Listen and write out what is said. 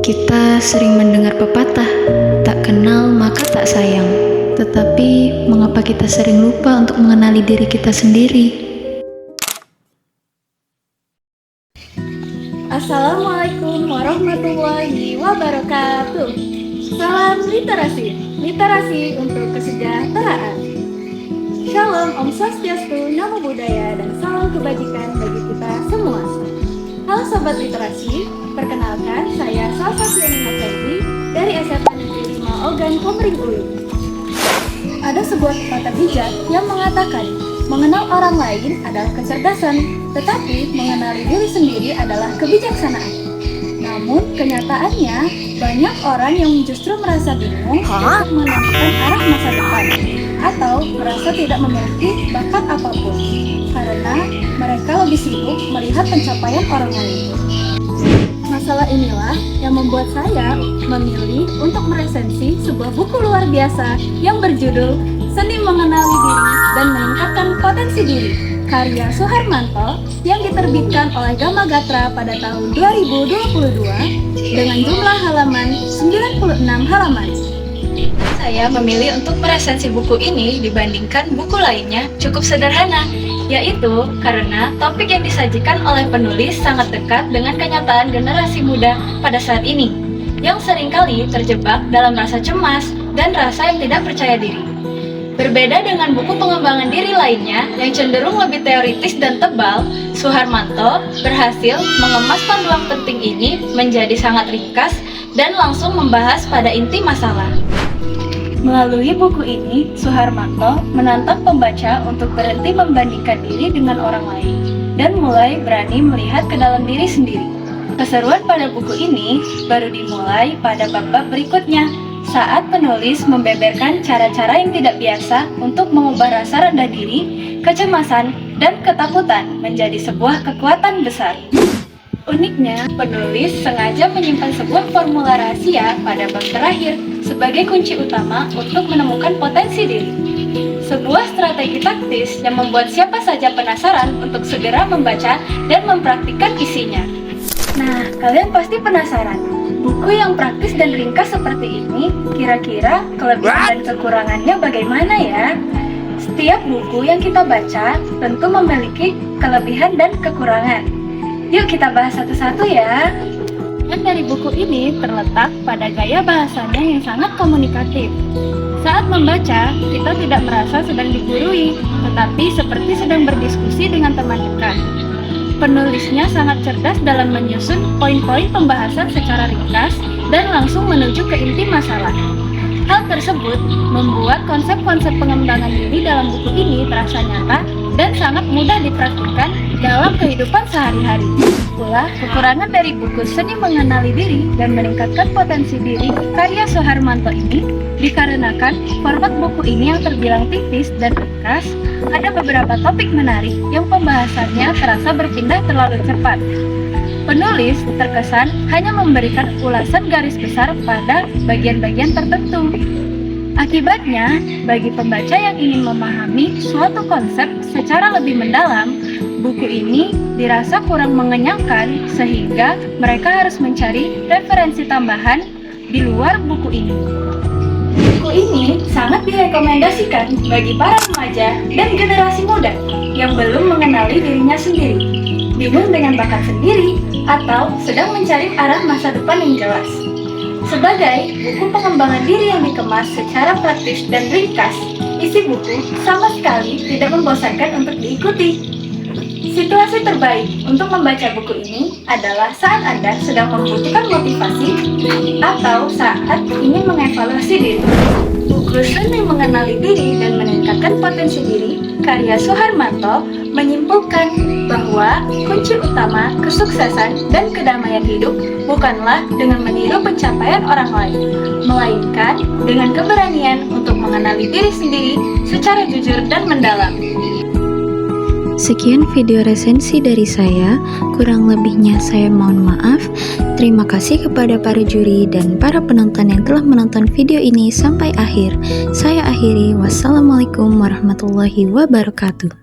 Kita sering mendengar pepatah, tak kenal maka tak sayang. Tetapi, mengapa kita sering lupa untuk mengenali diri kita sendiri? Assalamualaikum warahmatullahi wabarakatuh. Salam literasi, literasi untuk kesejahteraan. Shalom, Om Swastiastu, Namo Buddhaya, dan salam kebajikan bagi kita semua. Halo Sobat Literasi, perkenalkan saya Salsa Sianina Fendi dari SMA Negeri 5 Ogan Komering Ulu. Ada sebuah pepatah bijak yang mengatakan, mengenal orang lain adalah kecerdasan, tetapi mengenali diri sendiri adalah kebijaksanaan. Namun, kenyataannya, banyak orang yang justru merasa bingung untuk menentukan arah masa depan, atau merasa tidak memiliki bakat apapun, karena mereka lebih sibuk melihat pencapaian orang lain. Masalah inilah yang membuat saya memilih untuk meresensi sebuah buku luar biasa yang berjudul Seni Mengenali Diri dan Meningkatkan Potensi Diri, karya Soeharmanto yang diterbitkan oleh Gama Gatra pada tahun 2022 dengan jumlah halaman 96 halaman. Saya memilih untuk meresensi buku ini dibandingkan buku lainnya cukup sederhana, yaitu karena topik yang disajikan oleh penulis sangat dekat dengan kenyataan generasi muda pada saat ini, yang seringkali terjebak dalam rasa cemas dan rasa yang tidak percaya diri. Berbeda dengan buku pengembangan diri lainnya yang cenderung lebih teoritis dan tebal, Soeharmanto berhasil mengemas panduan penting ini menjadi sangat ringkas dan langsung membahas pada inti masalah. Melalui buku ini, Soeharmanto menantang pembaca untuk berhenti membandingkan diri dengan orang lain dan mulai berani melihat ke dalam diri sendiri. Keseruan pada buku ini baru dimulai pada bab-bab berikutnya, saat penulis membeberkan cara-cara yang tidak biasa untuk mengubah rasa rendah diri, kecemasan, dan ketakutan menjadi sebuah kekuatan besar. Uniknya, penulis sengaja menyimpan sebuah formula rahasia pada bab terakhir sebagai kunci utama untuk menemukan potensi diri. Sebuah strategi taktis yang membuat siapa saja penasaran untuk segera membaca dan mempraktikkan isinya. Nah, kalian pasti penasaran, buku yang praktis dan ringkas seperti ini, kira-kira kelebihan dan kekurangannya bagaimana ya? Setiap buku yang kita baca tentu memiliki kelebihan dan kekurangan. Yuk kita bahas satu-satu ya. Yang dari buku ini terletak pada gaya bahasanya yang sangat komunikatif. Saat membaca, kita tidak merasa sedang digurui, tetapi seperti sedang berdiskusi dengan teman dekat. Penulisnya sangat cerdas dalam menyusun poin-poin pembahasan secara ringkas dan langsung menuju ke inti masalah. Hal tersebut membuat konsep-konsep pengembangan diri dalam buku ini terasa nyata dan sangat mudah dipraktikkan dalam kehidupan sehari-hari. Pula, kekurangan dari buku Seni Mengenali Diri dan Meningkatkan Potensi Diri karya Soeharmanto ini dikarenakan format buku ini yang terbilang tipis dan ringkas, ada beberapa topik menarik yang pembahasannya terasa berpindah terlalu cepat. Penulis terkesan hanya memberikan ulasan garis besar pada bagian-bagian tertentu. Akibatnya, bagi pembaca yang ingin memahami suatu konsep secara lebih mendalam, buku ini dirasa kurang mengenyangkan sehingga mereka harus mencari referensi tambahan di luar buku ini. Buku ini sangat direkomendasikan bagi para remaja dan generasi muda yang belum mengenali dirinya sendiri, bingung dengan bakat sendiri, atau sedang mencari arah masa depan yang jelas. Sebagai buku pengembangan diri yang dikemas secara praktis dan ringkas, isi buku sama sekali tidak membosankan untuk diikuti. Situasi terbaik untuk membaca buku ini adalah saat Anda sedang membutuhkan motivasi atau saat ingin mengevaluasi diri. Buku Seni Mengenali Diri dan Meningkatkan Potensi Diri karya Soeharmanto menyimpulkan bahwa kunci utama kesuksesan dan kedamaian hidup bukanlah dengan meniru pencapaian orang lain, melainkan dengan keberanian untuk mengenali diri sendiri secara jujur dan mendalam. Sekian video resensi dari saya, kurang lebihnya saya mohon maaf. Terima kasih kepada para juri dan para penonton yang telah menonton video ini sampai akhir. Saya akhiri, wassalamualaikum warahmatullahi wabarakatuh.